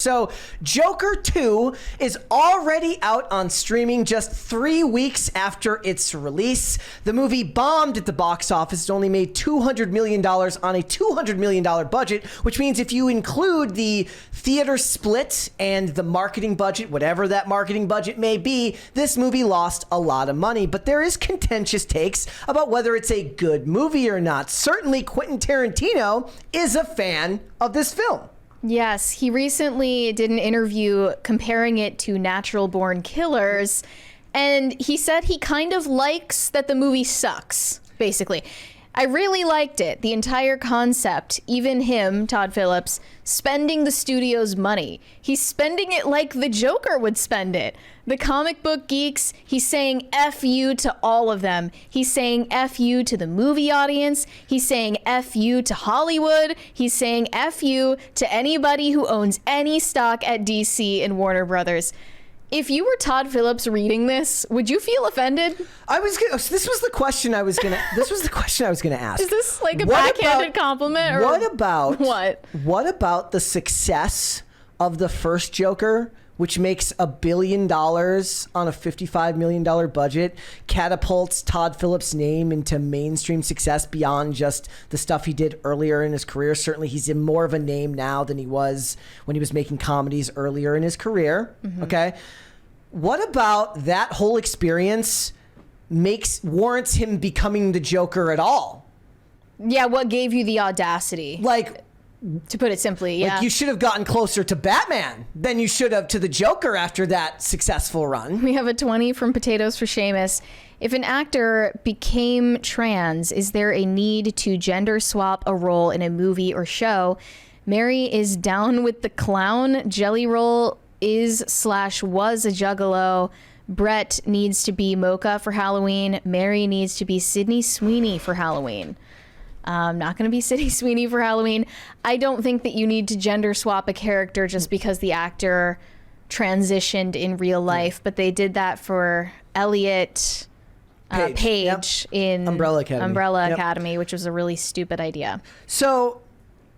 So Joker 2 is already out on streaming just 3 weeks after its release. The movie bombed at the box office. It only made $200 million on a $200 million budget, which means if you include the theater split and the marketing budget, whatever that marketing budget may be, this movie lost a lot of money. But there is contentious takes about whether it's a good movie or not. Certainly Quentin Tarantino is a fan of this film. Yes, he recently did an interview comparing it to Natural Born Killers, and he said he kind of likes that the movie sucks, basically. I really liked it, the entire concept, even him, Todd Phillips, spending the studio's money. He's spending it like the Joker would spend it. The comic book geeks, he's saying F you to all of them. He's saying F you to the movie audience. He's saying F you to Hollywood. He's saying F you to anybody who owns any stock at DC and Warner Brothers. If you were Todd Phillips reading this, would you feel offended? This was the question I was gonna ask. Is this like a backhanded compliment? Or what about the success of the first Joker, which makes $1 billion on a $55 million budget, catapults Todd Phillips' name into mainstream success beyond just the stuff he did earlier in his career? Certainly he's in more of a name now than he was when he was making comedies earlier in his career. Mm-hmm. Okay. What about that whole experience warrants him becoming the Joker at all? Yeah, what gave you the audacity? To put it simply, yeah. Like, you should have gotten closer to Batman than you should have to the Joker after that successful run. We have a 20 from Potatoes for Seamus. If an actor became trans, is there a need to gender swap a role in a movie or show? Mary is down with the clown. Jelly Roll was a juggalo. Brett needs to be Mocha for Halloween. Mary needs to be Sydney Sweeney for Halloween. Not going to be Sydney Sweeney for Halloween. I don't think that you need to gender swap a character just because the actor transitioned in real life, but they did that for Elliot Page in Umbrella Academy, which was a really stupid idea. So,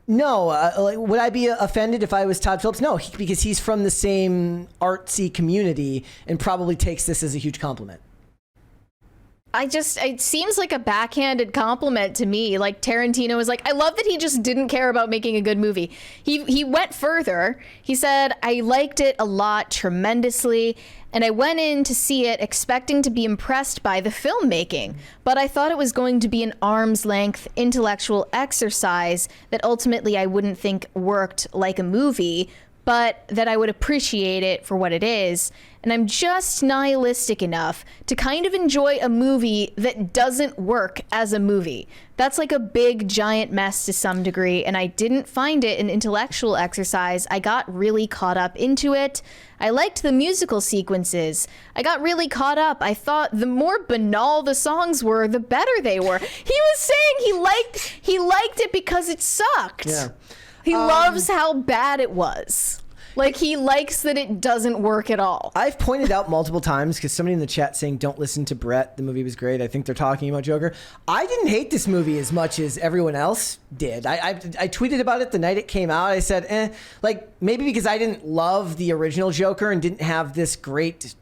no, would I be offended if I was Todd Phillips? No, because he's from the same artsy community and probably takes this as a huge compliment. It seems like a backhanded compliment to me. Like, Tarantino was like, I love that he just didn't care about making a good movie. He went further. He said, I liked it a lot, tremendously, and I went in to see it expecting to be impressed by the filmmaking, but I thought it was going to be an arm's length intellectual exercise that ultimately I wouldn't think worked like a movie, but that I would appreciate it for what it is. And I'm just nihilistic enough to kind of enjoy a movie that doesn't work as a movie. That's like a big, giant mess to some degree, and I didn't find it an intellectual exercise. I got really caught up into it. I liked the musical sequences. I got really caught up. I thought the more banal the songs were, the better they were. He was saying he liked it because it sucked. Yeah. He loves how bad it was. Like, he likes that it doesn't work at all. I've pointed out multiple times, because somebody in the chat saying, don't listen to Brett, the movie was great. I think they're talking about Joker. I didn't hate this movie as much as everyone else did. I tweeted about it the night it came out. I said, maybe because I didn't love the original Joker and didn't have this great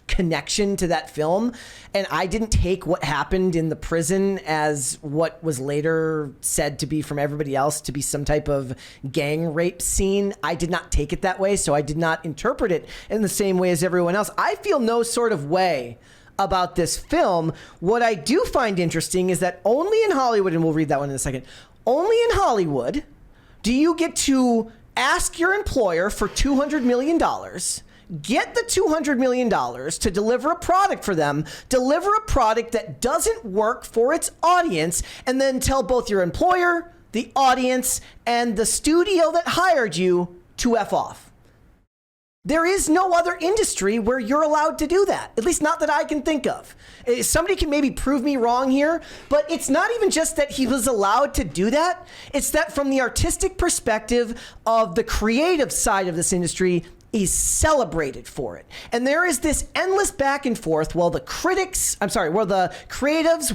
connection to that film, and I didn't take what happened in the prison as what was later said to be from everybody else to be some type of gang rape scene. I did not take it that way, so I did not interpret it in the same way as everyone else. I feel no sort of way about this film. What I do find interesting is that only in Hollywood, and we'll read that one in a second, only in Hollywood do you get to ask your employer for $200 million, get the $200 million to deliver a product for them, deliver a product that doesn't work for its audience, and then tell both your employer, the audience, and the studio that hired you to F off. There is no other industry where you're allowed to do that, at least not that I can think of. Somebody can maybe prove me wrong here, but it's not even just that he was allowed to do that. It's that from the artistic perspective of the creative side of this industry, is celebrated for it. And there is this endless back and forth while the creatives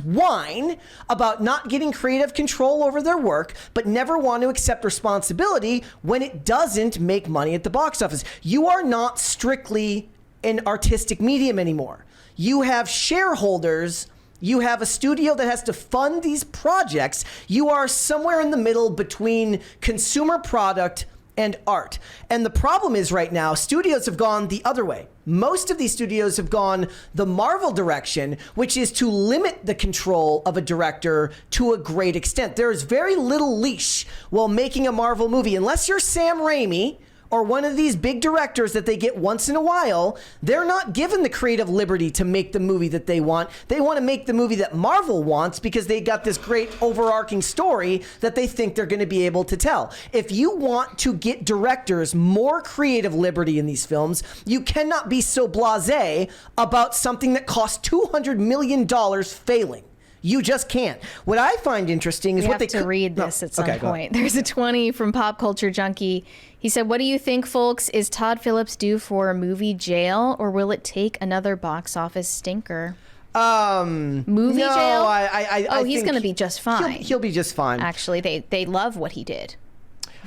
whine about not getting creative control over their work, but never want to accept responsibility when it doesn't make money at the box office. You are not strictly an artistic medium anymore. You have shareholders. You have a studio that has to fund these projects. You are somewhere in the middle between consumer product and art. And the problem is right now, studios have gone the other way. Most of these studios have gone the Marvel direction, which is to limit the control of a director to a great extent. There is very little leash while making a Marvel movie. Unless you're Sam Raimi or one of these big directors that they get once in a while, they're not given the creative liberty to make the movie that they want. They want to make the movie that Marvel wants because they got this great overarching story that they think they're going to be able to tell. If you want to get directors more creative liberty in these films, you cannot be so blasé about something that costs $200 million failing. You just can't. What I find interesting is we what have they to read this at some point. There's a 20 from Pop Culture Junkie. He said, "What do you think, folks? Is Todd Phillips due for a movie jail, or will it take another box office stinker?" Movie jail? I he's going to be just fine. He'll be just fine. Actually, they love what he did.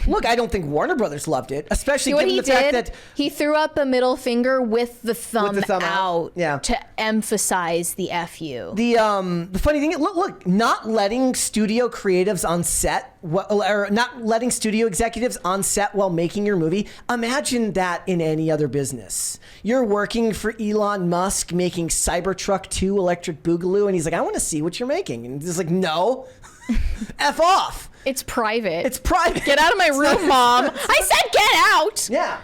Look, I don't think Warner Brothers loved it, especially given the fact that he threw up a middle finger with the thumb out to emphasize the FU. The funny thing, look, not letting studio creatives on set, or not letting studio executives on set while making your movie. Imagine that in any other business. You're working for Elon Musk making Cybertruck 2 Electric Boogaloo, and he's like, "I want to see what you're making," and he's like, "No, F off." It's private. It's private. Get out of my room, Mom. I said get out. Yeah.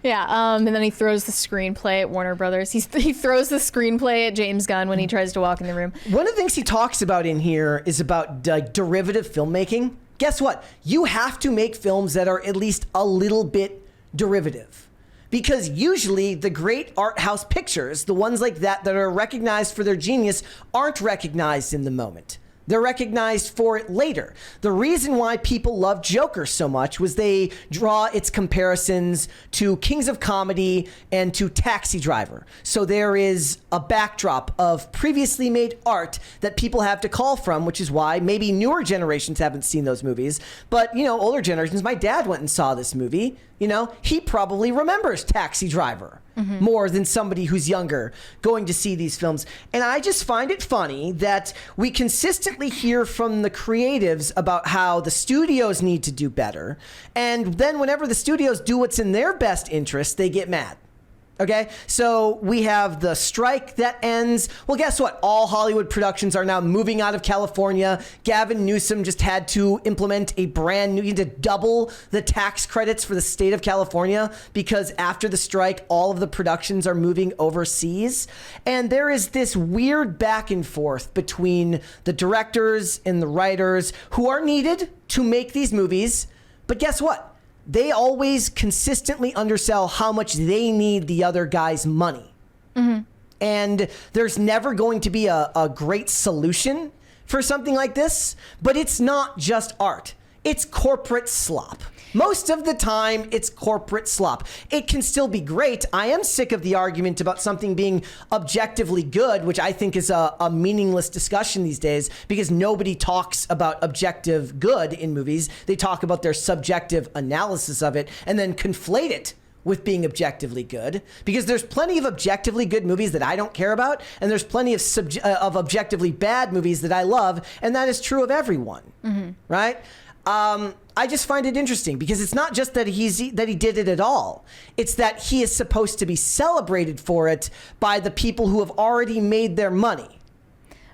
Yeah. And then he throws the screenplay at Warner Brothers. He throws the screenplay at James Gunn when he tries to walk in the room. One of the things he talks about in here is about derivative filmmaking. Guess what? You have to make films that are at least a little bit derivative. Because usually the great art house pictures, the ones like that are recognized for their genius, aren't recognized in the moment. They're recognized for it later. The reason why people love Joker so much was they draw its comparisons to Kings of Comedy and to Taxi Driver. So there is a backdrop of previously made art that people have to call from, which is why maybe newer generations haven't seen those movies. But, older generations, my dad went and saw this movie. He probably remembers Taxi Driver. More than somebody who's younger going to see these films. And I just find it funny that we consistently hear from the creatives about how the studios need to do better. And then whenever the studios do what's in their best interest, they get mad. Okay, so we have the strike that ends. Well, guess what? All Hollywood productions are now moving out of California. Gavin Newsom just had to implement a brand new, to double the tax credits for the state of California because after the strike, all of the productions are moving overseas. And there is this weird back and forth between the directors and the writers who are needed to make these movies. But guess what? They always consistently undersell how much they need the other guy's money. And there's never going to be a great solution for something like this, but it's not just art. It's corporate slop. Most of the time, it's corporate slop. It can still be great. I am sick of the argument about something being objectively good, which I think is a meaningless discussion these days because nobody talks about objective good in movies. They talk about their subjective analysis of it and then conflate it with being objectively good, because there's plenty of objectively good movies that I don't care about, and there's plenty of objectively bad movies that I love, and that is true of everyone, right? I just find it interesting because it's not just that he did it at all. It's that he is supposed to be celebrated for it by the people who have already made their money.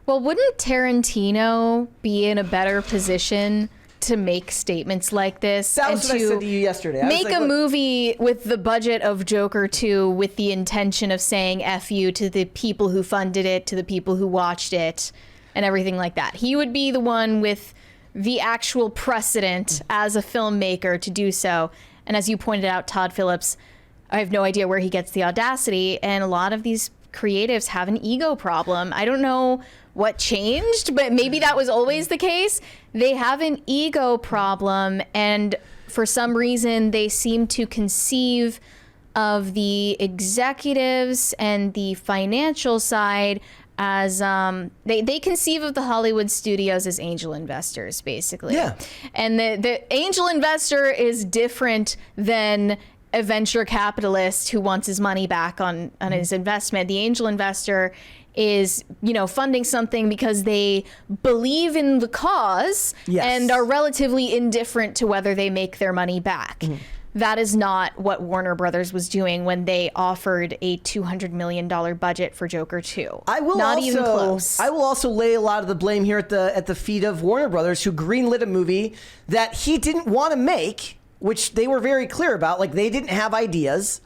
Well, wouldn't Tarantino be in a better position to make statements like this? That was what I said to you yesterday. Make a movie with the budget of Joker 2 with the intention of saying F you to the people who funded it, to the people who watched it, and everything like that. He would be the one with the actual precedent as a filmmaker to do so. And as you pointed out, Todd Phillips, I have no idea where he gets the audacity. And a lot of these creatives have an ego problem. I don't know what changed, but maybe that was always the case. They have an ego problem, and for some reason they seem to conceive of the executives and the financial side as they conceive of the Hollywood studios as angel investors, basically. Yeah. And the angel investor is different than a venture capitalist who wants his money back on his investment. The angel investor is, funding something because they believe in the cause and are relatively indifferent to whether they make their money back. That is not what Warner Brothers was doing when they offered a $200 million budget for Joker 2. Even close. I will also lay a lot of the blame here at the feet of Warner Brothers, who greenlit a movie that he didn't want to make, which they were very clear about. Like, they didn't have ideas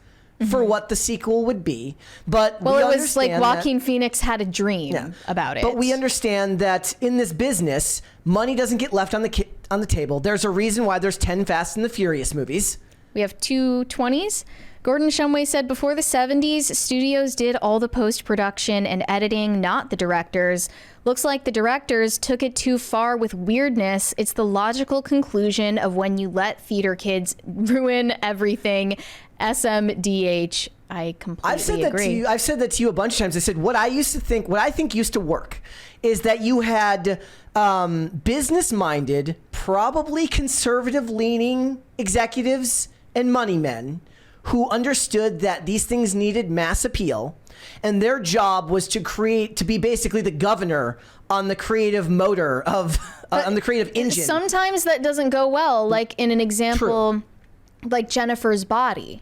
for what the sequel would be. But it was like Joaquin Phoenix had a dream about it. But we understand that in this business, money doesn't get left on the table. There's a reason why there's 10 Fast and the Furious movies. We have 2 20s. Gordon Shumway said before the 70s, studios did all the post-production and editing, not the directors. Looks like the directors took it too far with weirdness. It's the logical conclusion of when you let theater kids ruin everything. SMDH. I completely agree. I've said that to you a bunch of times. I said what I think used to work is that you had business-minded, probably conservative-leaning executives and money men who understood that these things needed mass appeal, and their job was to be basically the governor on the creative motor of on the creative engine. Sometimes that doesn't go well, like in an example, like Jennifer's Body,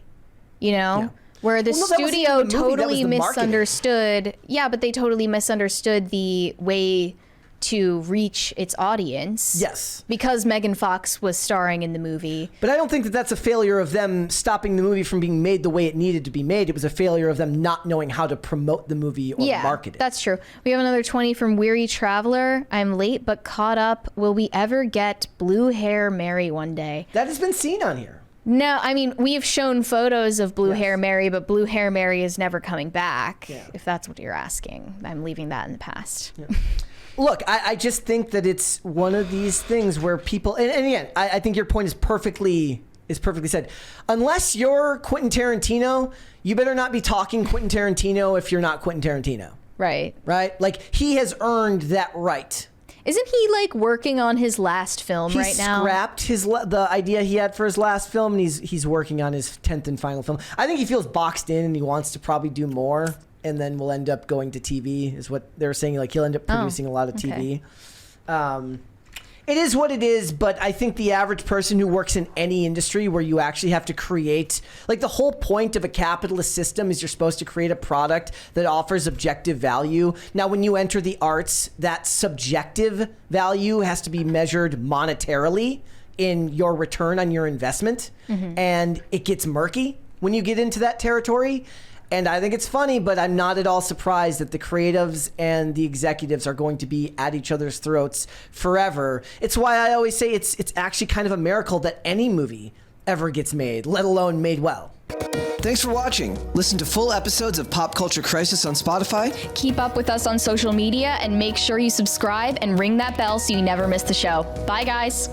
where the studio totally misunderstood. Yeah, but they totally misunderstood the way to reach its audience. Yes. Because Megan Fox was starring in the movie. But I don't think that that's a failure of them stopping the movie from being made the way it needed to be made. It was a failure of them not knowing how to promote the movie or market it. That's true. We have another 20 from Weary Traveler. I'm late but caught up. Will we ever get Blue Hair Mary one day? That has been seen on here. No, I mean, we have shown photos of Blue Hair Mary, but Blue Hair Mary is never coming back, if that's what you're asking. I'm leaving that in the past. Yeah. Look, I just think that it's one of these things where people, and again, I think your point is perfectly said. Unless you're Quentin Tarantino, you better not be talking Quentin Tarantino if you're not Quentin Tarantino. Right. Right? Like, he has earned that right. Isn't he working on his last film right now? He scrapped the idea he had for his last film, and he's working on his 10th and final film. I think he feels boxed in, and he wants to probably do more. And then we'll end up going to TV, is what they're saying. Like, he'll end up producing a lot of TV. It is what it is, but I think the average person who works in any industry where you actually have to create, like, the whole point of a capitalist system is you're supposed to create a product that offers objective value. Now, when you enter the arts, that subjective value has to be measured monetarily in your return on your investment. And it gets murky when you get into that territory. And I think it's funny, but I'm not at all surprised that the creatives and the executives are going to be at each other's throats forever. It's why I always say it's actually kind of a miracle that any movie ever gets made, let alone made well. Thanks for watching. Listen to full episodes of Pop Culture Crisis on Spotify. Keep up with us on social media and make sure you subscribe and ring that bell so you never miss the show. Bye, guys.